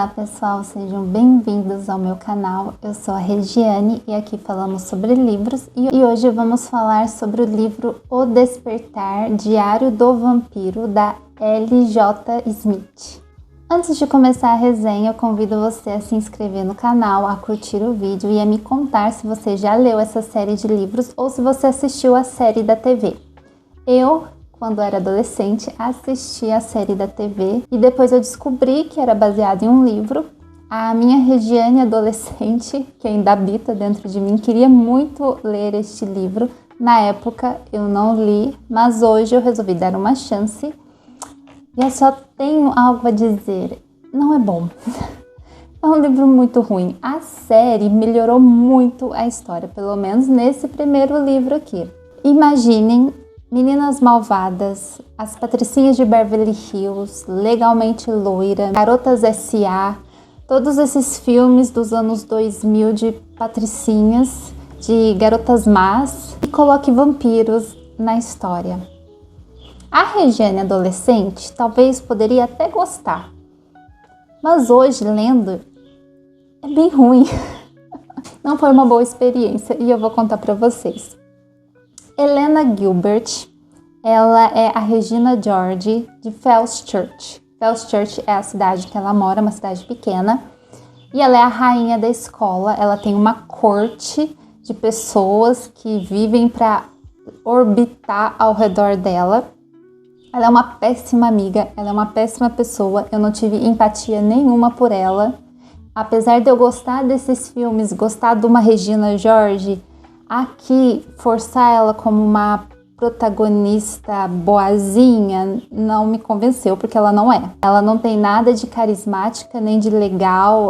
Olá pessoal, sejam bem-vindos ao meu canal. Eu sou a Regiane e aqui falamos sobre livros e hoje vamos falar sobre o livro O Despertar, Diário do Vampiro, da L.J. Smith. Antes de começar a resenha, eu convido você a se inscrever no canal, a curtir o vídeo e a me contar se você já leu essa série de livros ou se você assistiu a série da TV. Quando era adolescente, assisti a série da TV e depois eu descobri que era baseado em um livro. A minha Regiane adolescente, que ainda habita dentro de mim, queria muito ler este livro. Na época eu não li, mas hoje eu resolvi dar uma chance. E eu só tenho algo a dizer, não é bom. É um livro muito ruim. A série melhorou muito a história, pelo menos nesse primeiro livro aqui. Imaginem Meninas Malvadas, As Patricinhas de Beverly Hills, Legalmente Loira, Garotas S.A., todos esses filmes dos anos 2000 de patricinhas, de garotas más, e coloque vampiros na história. A Regiane adolescente talvez poderia até gostar, mas hoje, lendo, é bem ruim. Não foi uma boa experiência e eu vou contar para vocês. Helena Gilbert, ela é a Regina George de Falls Church. Falls Church é a cidade que ela mora, uma cidade pequena. E ela é a rainha da escola. Ela tem uma corte de pessoas que vivem para orbitar ao redor dela. Ela é uma péssima amiga, ela é uma péssima pessoa. Eu não tive empatia nenhuma por ela. Apesar de eu gostar desses filmes, gostar de uma Regina George, aqui, forçar ela como uma protagonista boazinha não me convenceu, porque ela não é. Ela não tem nada de carismática, nem de legal.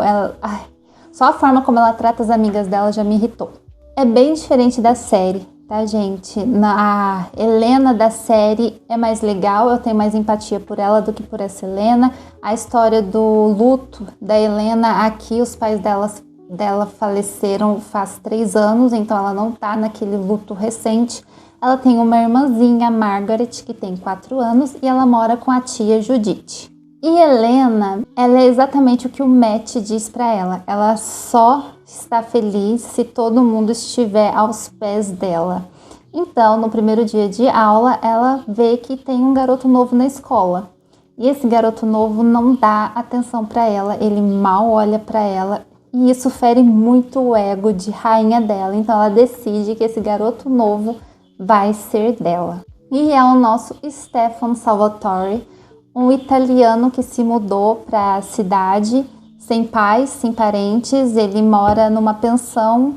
Só a forma como ela trata as amigas dela já me irritou. É bem diferente da série, tá, gente? A Helena da série é mais legal, eu tenho mais empatia por ela do que por essa Helena. A história do luto da Helena aqui, os pais dela faleceram faz 3 anos, então ela não tá naquele luto recente. Ela tem uma irmãzinha, Margaret, que tem 4 anos, e ela mora com a tia Judith. E Helena, ela é exatamente o que o Matt diz pra ela. Ela só está feliz se todo mundo estiver aos pés dela. Então, no primeiro dia de aula, ela vê que tem um garoto novo na escola. E esse garoto novo não dá atenção pra ela, ele mal olha pra ela. E isso fere muito o ego de rainha dela. Então ela decide que esse garoto novo vai ser dela. E é o nosso Stefano Salvatore, um italiano que se mudou para a cidade, sem pais, sem parentes. Ele mora numa pensão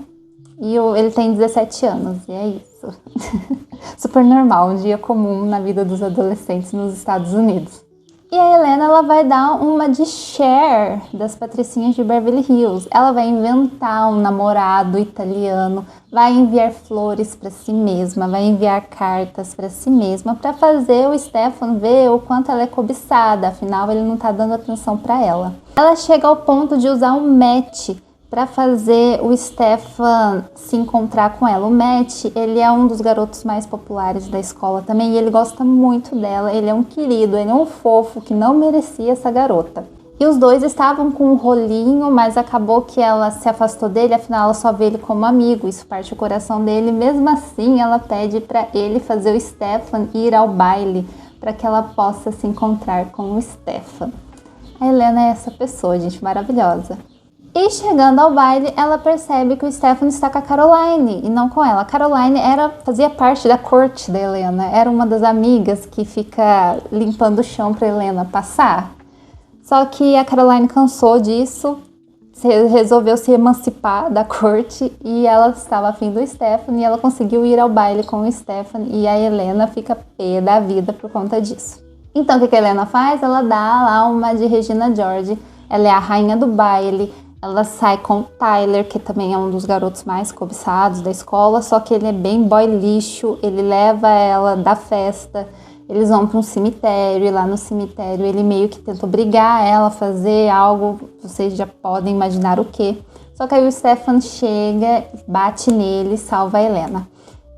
e ele tem 17 anos. E é isso. Super normal, um dia comum na vida dos adolescentes nos Estados Unidos. E a Helena, ela vai dar uma de Cher das Patricinhas de Beverly Hills. Ela vai inventar um namorado italiano, vai enviar flores para si mesma, vai enviar cartas para si mesma para fazer o Stefan ver o quanto ela é cobiçada, afinal ele não tá dando atenção para ela. Ela chega ao ponto de usar um match para fazer o Stefan se encontrar com ela. O Matt, ele é um dos garotos mais populares da escola também e ele gosta muito dela, ele é um querido, ele é um fofo que não merecia essa garota. E os dois estavam com um rolinho, mas acabou que ela se afastou dele, afinal ela só vê ele como amigo, isso parte o coração dele. Mesmo assim, ela pede para ele fazer o Stefan ir ao baile, para que ela possa se encontrar com o Stefan. A Helena é essa pessoa, gente, maravilhosa. E chegando ao baile, ela percebe que o Stefan está com a Caroline e não com ela. A Caroline fazia parte da corte da Helena, era uma das amigas que fica limpando o chão para Helena passar. Só que a Caroline cansou disso, resolveu se emancipar da corte e ela estava afim do Stefan e ela conseguiu ir ao baile com o Stefan e a Helena fica pé da vida por conta disso. Então o que a Helena faz? Ela dá lá uma de Regina George, ela é a rainha do baile. Ela sai com o Tyler, que também é um dos garotos mais cobiçados da escola, só que ele é bem boy lixo, ele leva ela da festa, eles vão para um cemitério, e lá no cemitério ele meio que tenta obrigar ela a fazer algo, vocês já podem imaginar o quê. Só que aí o Stefan chega, bate nele e salva a Helena.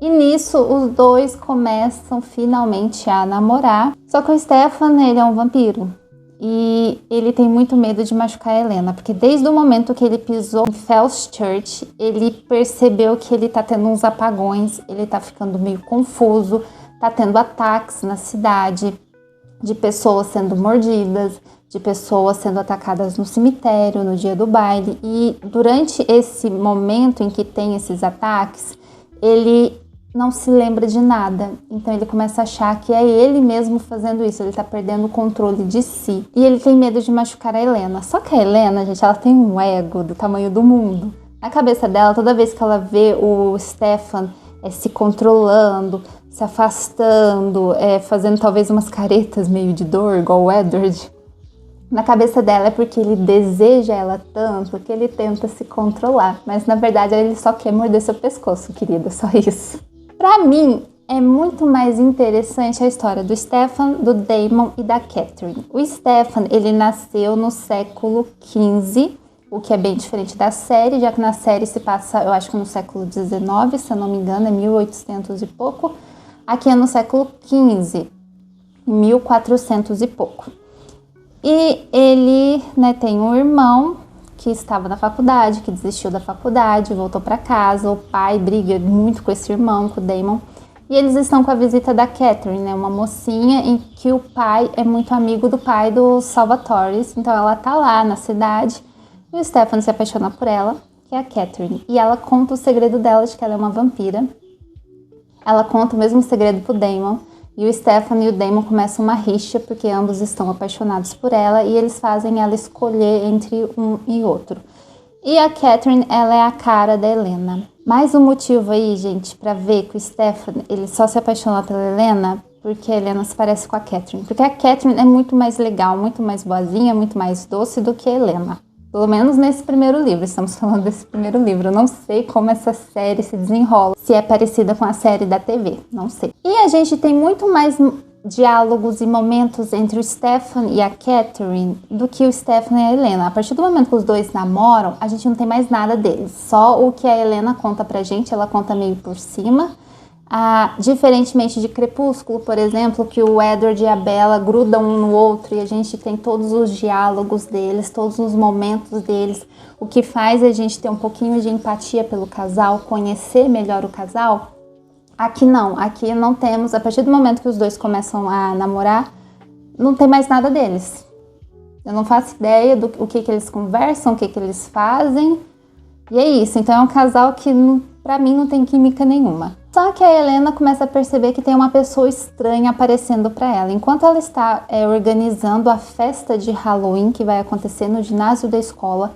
E nisso os dois começam finalmente a namorar, só que o Stefan, ele é um vampiro. e ele tem muito medo de machucar a Helena, porque desde o momento que ele pisou em Falls Church, ele percebeu que ele tá tendo uns apagões, ele tá ficando meio confuso, tá tendo ataques na cidade, de pessoas sendo mordidas, de pessoas sendo atacadas no cemitério, no dia do baile. E durante esse momento em que tem esses ataques, ele não se lembra de nada. Então ele começa a achar que é ele mesmo fazendo isso, ele tá perdendo o controle de si. E ele tem medo de machucar a Helena. Só que a Helena, gente, ela tem um ego do tamanho do mundo. Na cabeça dela, toda vez que ela vê o Stefan se controlando, se afastando, fazendo talvez umas caretas meio de dor, igual o Edward, na cabeça dela é porque ele deseja ela tanto que ele tenta se controlar. Mas na verdade ele só quer morder seu pescoço, querida, só isso. Pra mim, é muito mais interessante a história do Stefan, do Damon e da Catherine. O Stefan, ele nasceu no século XV, o que é bem diferente da série, já que na série se passa, eu acho que no século XIX, se eu não me engano, é 1800 e pouco. Aqui é no século XV, 1400 e pouco. E ele, tem um irmão que estava na faculdade, que desistiu da faculdade, voltou para casa. O pai briga muito com esse irmão, com o Damon. E eles estão com a visita da Catherine, uma mocinha em que o pai é muito amigo do pai do Salvatore. Então ela tá lá na cidade e o Stefan se apaixona por ela, que é a Catherine. E ela conta o segredo dela de que ela é uma vampira. Ela conta o mesmo segredo pro Damon. E o Stefan e o Damon começam uma rixa, porque ambos estão apaixonados por ela, e eles fazem ela escolher entre um e outro. E a Catherine, ela é a cara da Helena. Mais um motivo aí, gente, pra ver que o Stefan, ele só se apaixonou pela Helena, porque a Helena se parece com a Catherine. Porque a Catherine é muito mais legal, muito mais boazinha, muito mais doce do que a Helena. Pelo menos nesse primeiro livro, estamos falando desse primeiro livro. Eu não sei como essa série se desenrola, se é parecida com a série da TV, não sei. E a gente tem muito mais diálogos e momentos entre o Stefan e a Catherine do que o Stefan e a Helena. A partir do momento que os dois namoram, a gente não tem mais nada deles. Só o que a Helena conta pra gente, ela conta meio por cima. Diferentemente de Crepúsculo, por exemplo, que o Edward e a Bella grudam um no outro e a gente tem todos os diálogos deles, todos os momentos deles, o que faz a gente ter um pouquinho de empatia pelo casal, conhecer melhor o casal. Aqui não temos. A partir do momento que os dois começam a namorar, não tem mais nada deles. Eu não faço ideia do que eles conversam, o que eles fazem, e é isso. Então é um casal que pra mim não tem química nenhuma. Só que a Helena começa a perceber que tem uma pessoa estranha aparecendo para ela. Enquanto ela está organizando a festa de Halloween que vai acontecer no ginásio da escola,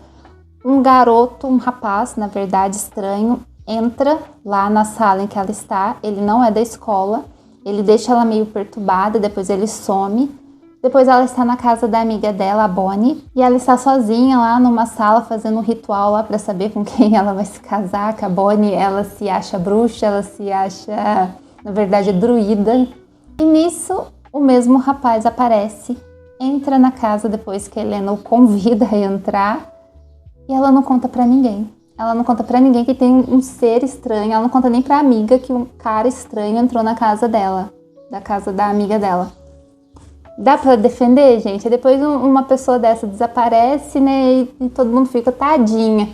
um garoto, um rapaz, na verdade estranho, entra lá na sala em que ela está. Ele não é da escola, ele deixa ela meio perturbada, depois ele some. Depois ela está na casa da amiga dela, a Bonnie, e ela está sozinha lá numa sala fazendo um ritual lá para saber com quem ela vai se casar. Que a Bonnie, ela se acha bruxa, ela se acha, na verdade, druida. E nisso, o mesmo rapaz aparece, entra na casa depois que a Helena o convida a entrar, e ela não conta pra ninguém. Ela não conta pra ninguém que tem um ser estranho, ela não conta nem pra amiga que um cara estranho entrou na casa dela, da casa da amiga dela. Dá pra defender, gente? E depois uma pessoa dessa desaparece, né? E todo mundo fica, tadinha.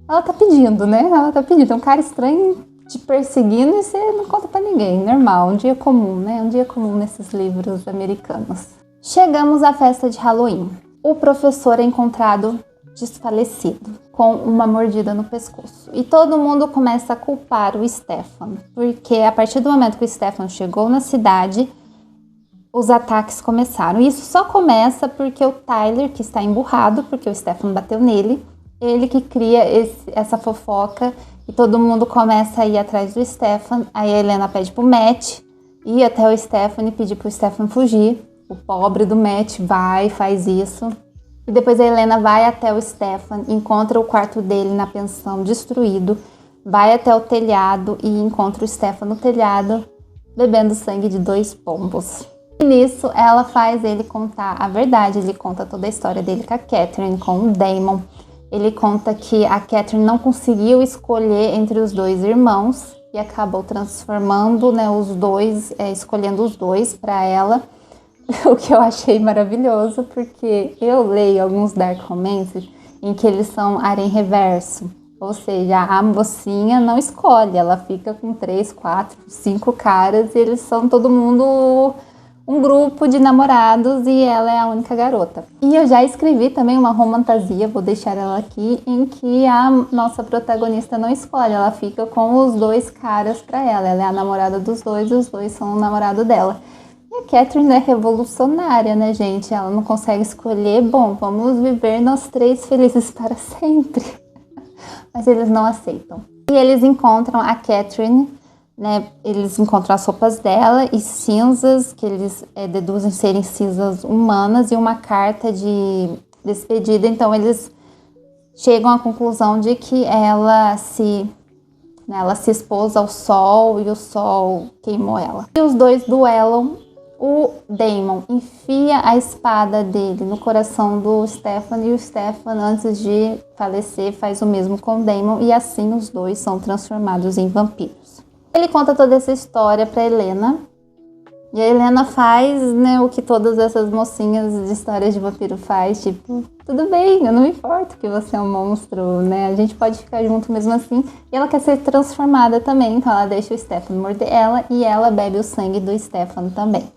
Ela tá pedindo, né? Ela tá pedindo. É um cara estranho te perseguindo e você não conta pra ninguém. Normal, um dia comum, né? Um dia comum nesses livros americanos. Chegamos à festa de Halloween. O professor é encontrado desfalecido, com uma mordida no pescoço. E todo mundo começa a culpar o Stefan. Porque a partir do momento que o Stefan chegou na cidade, os ataques começaram. E isso só começa porque o Tyler, que está emburrado, porque o Stefan bateu nele, ele que cria essa fofoca e todo mundo começa a ir atrás do Stefan. Aí a Helena pede pro Matt ir até o Stefan e pedir pro Stefan fugir. O pobre do Matt vai, faz isso. E depois a Helena vai até o Stefan, encontra o quarto dele na pensão destruído, vai até o telhado e encontra o Stefan no telhado, bebendo sangue de 2 pombos. E nisso, ela faz ele contar a verdade. Ele conta toda a história dele com a Catherine, com o Damon. Ele conta que a Catherine não conseguiu escolher entre os 2 irmãos e acabou transformando, né, os dois, escolhendo os 2 para ela. o que eu achei maravilhoso, porque eu leio alguns dark romances em que eles são harém reverso. Ou seja, a mocinha não escolhe, ela fica com 3, 4, 5 caras e eles são todo mundo um grupo de namorados e ela é a única garota. E eu já escrevi também uma romantasia, vou deixar ela aqui, em que a nossa protagonista não escolhe, ela fica com os 2 caras pra ela. Ela é a namorada dos dois e os dois são o namorado dela. E a Catherine é revolucionária, né, gente? Ela não consegue escolher, bom, vamos viver nós 3 felizes para sempre. Mas eles não aceitam. E eles encontram a Catherine, né? Eles encontram as roupas dela e cinzas, que eles deduzem serem cinzas humanas, e uma carta de despedida. Então eles chegam à conclusão de que ela se expôs ao sol e o sol queimou ela. E os dois duelam. O Damon enfia a espada dele no coração do Stefan e o Stefan, antes de falecer, faz o mesmo com o Damon e assim os dois são transformados em vampiros. Ele conta toda essa história para Helena e a Helena faz, né, o que todas essas mocinhas de histórias de vampiro faz, tipo, tudo bem, eu não me importo que você é um monstro, né, a gente pode ficar junto mesmo assim. E ela quer ser transformada também, então ela deixa o Stefan morder ela e ela bebe o sangue do Stefan também.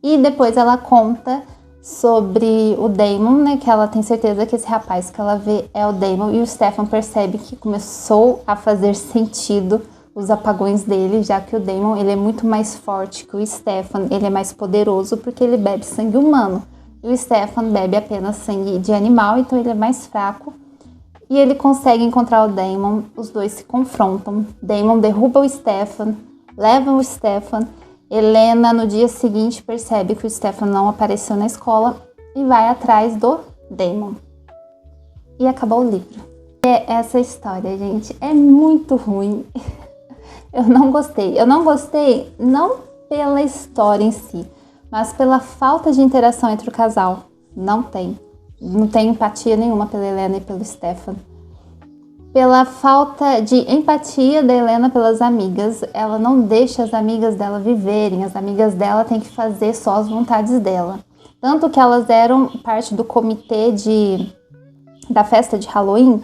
E depois ela conta sobre o Damon, né, que ela tem certeza que esse rapaz que ela vê é o Damon, e o Stefan percebe que começou a fazer sentido os apagões dele, já que o Damon ele é muito mais forte que o Stefan, ele é mais poderoso porque ele bebe sangue humano, e o Stefan bebe apenas sangue de animal, então ele é mais fraco. E ele consegue encontrar o Damon, os dois se confrontam, Damon derruba o Stefan, leva o Stefan. Helena, no dia seguinte, percebe que o Stefan não apareceu na escola e vai atrás do Damon. E acabou o livro. Essa história, gente, é muito ruim. Eu não gostei. Eu não gostei não pela história em si, mas pela falta de interação entre o casal. Não tem. Não tem empatia nenhuma pela Helena e pelo Stefan. Pela falta de empatia da Helena pelas amigas, ela não deixa as amigas dela viverem, as amigas dela têm que fazer só as vontades dela. Tanto que elas eram parte do comitê da festa de Halloween,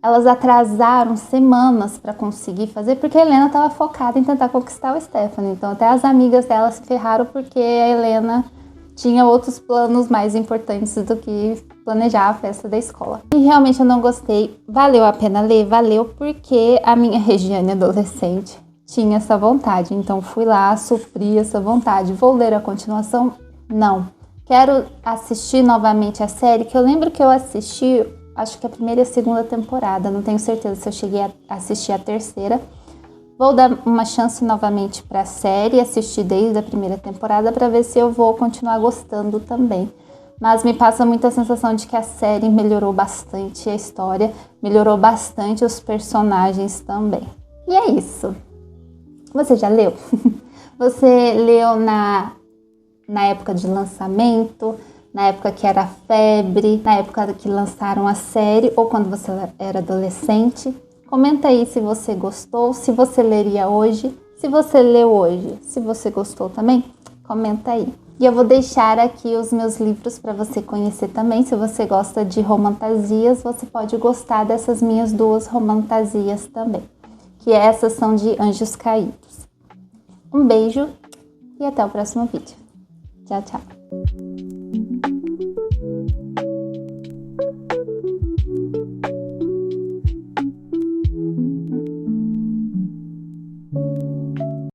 elas atrasaram semanas para conseguir fazer, porque a Helena estava focada em tentar conquistar o Stefan. Então até as amigas dela se ferraram porque a Helena tinha outros planos mais importantes do que planejar a festa da escola. E realmente eu não gostei. Valeu a pena ler? Valeu, porque a minha Regiane adolescente tinha essa vontade. Então fui lá, supri essa vontade. Vou ler a continuação? Não. Quero assistir novamente a série, que eu lembro que eu assisti, acho que a primeira e a segunda temporada. Não tenho certeza se eu cheguei a assistir a terceira. Vou dar uma chance novamente para a série, assistir desde a primeira temporada para ver se eu vou continuar gostando também. Mas me passa muita sensação de que a série melhorou bastante a história, melhorou bastante os personagens também. E é isso. Você já leu? Você leu na época de lançamento, na época que era febre, na época que lançaram a série ou quando você era adolescente? Comenta aí se você gostou, se você leria hoje, se você leu hoje, se você gostou também, comenta aí. E eu vou deixar aqui os meus livros para você conhecer também. Se você gosta de romantasias, você pode gostar dessas minhas 2 romantasias também, que essas são de Anjos Caídos. Um beijo e até o próximo vídeo. Tchau, tchau.